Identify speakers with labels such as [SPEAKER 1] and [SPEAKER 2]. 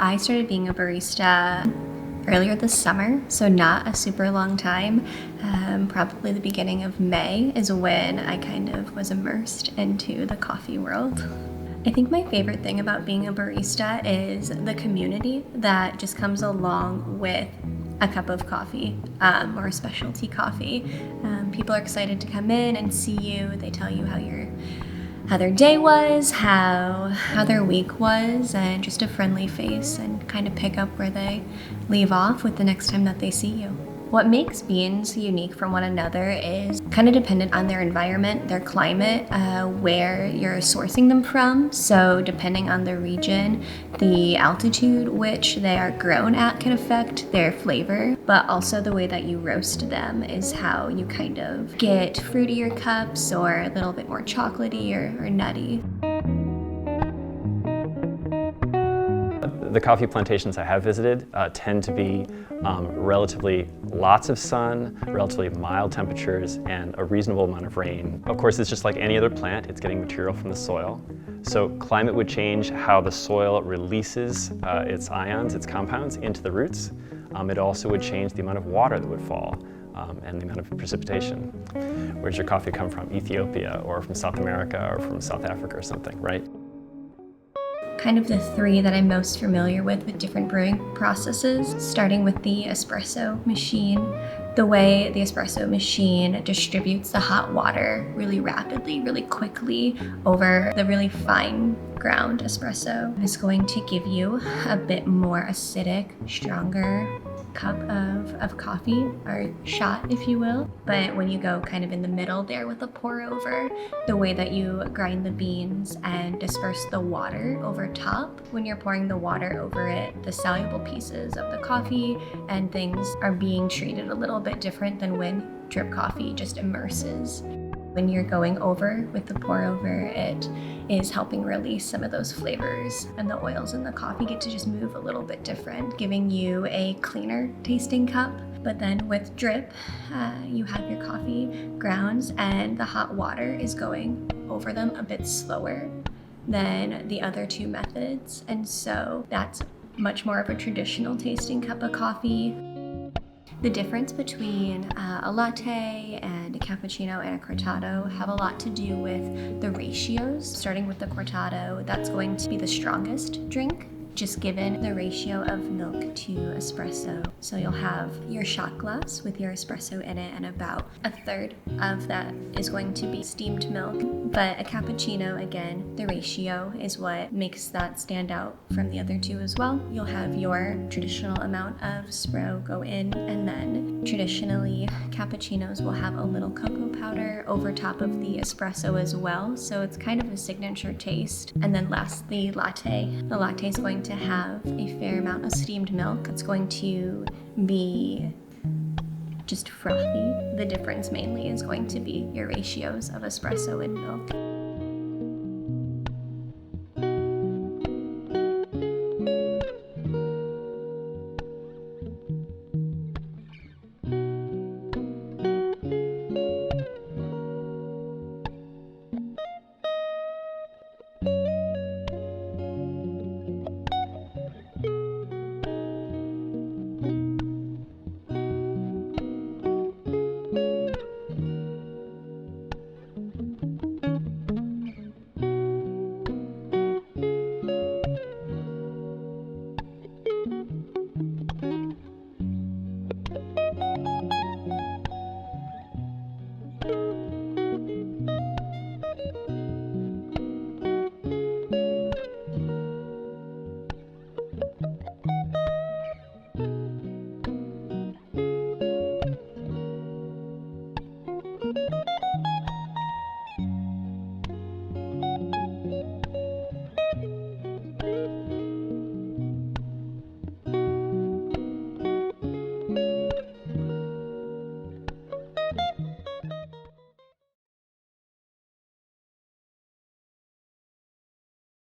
[SPEAKER 1] I started being a barista earlier this summer, so not a super long time. Probably the beginning of May is when I kind of was immersed into the coffee world. I think my favorite thing about being a barista is the community that just comes along with a cup of coffee or a specialty coffee. People are excited to come in and see you. They tell you how their day was, how their week was, and just a friendly face, and kind of pick up where they leave off with the next time that they see you. What makes beans unique from one another is kind of dependent on their environment, their climate, where you're sourcing them from. So depending on the region, the altitude which they are grown at can affect their flavor, but also the way that you roast them is how you kind of get fruitier cups or a little bit more chocolatey or nutty.
[SPEAKER 2] The coffee plantations I have visited tend to be relatively lots of sun, relatively mild temperatures, and a reasonable amount of rain. Of course, it's just like any other plant, it's getting material from the soil. So climate would change how the soil releases its ions, its compounds, into the roots. It also would change the amount of water that would fall and the amount of precipitation. Where does your coffee come from? Ethiopia, or from South America, or from South Africa or something, right?
[SPEAKER 1] Kind of the three that I'm most familiar with different brewing processes, starting with the espresso machine. The way the espresso machine distributes the hot water really rapidly, really quickly over the really fine ground espresso is going to give you a bit more acidic, stronger cup of coffee, or shot if you will. But when you go kind of in the middle there with a pour over, the way that you grind the beans and disperse the water over top, when you're pouring the water over it, the soluble pieces of the coffee and things are being treated a little bit different than when drip coffee just immerses. When you're going over with the pour over, it is helping release some of those flavors, and the oils in the coffee get to just move a little bit different, giving you a cleaner tasting cup. But then with drip, you have your coffee grounds and the hot water is going over them a bit slower than the other two methods. And so that's much more of a traditional tasting cup of coffee. The difference between a latte and a cappuccino and a cortado have a lot to do with the ratios. Starting with the cortado, that's going to be the strongest drink, just given the ratio of milk to espresso. So you'll have your shot glass with your espresso in it, and about a third of that is going to be steamed milk. But a cappuccino, again, the ratio is what makes that stand out from the other two as well. You'll have your traditional amount of spro go in, and then traditionally cappuccinos will have a little cocoa powder over top of the espresso as well. So it's kind of a signature taste. And then lastly, latte. The latte is going to have a fair amount of steamed milk. It's going to be just frothy. The difference mainly is going to be your ratios of espresso and milk.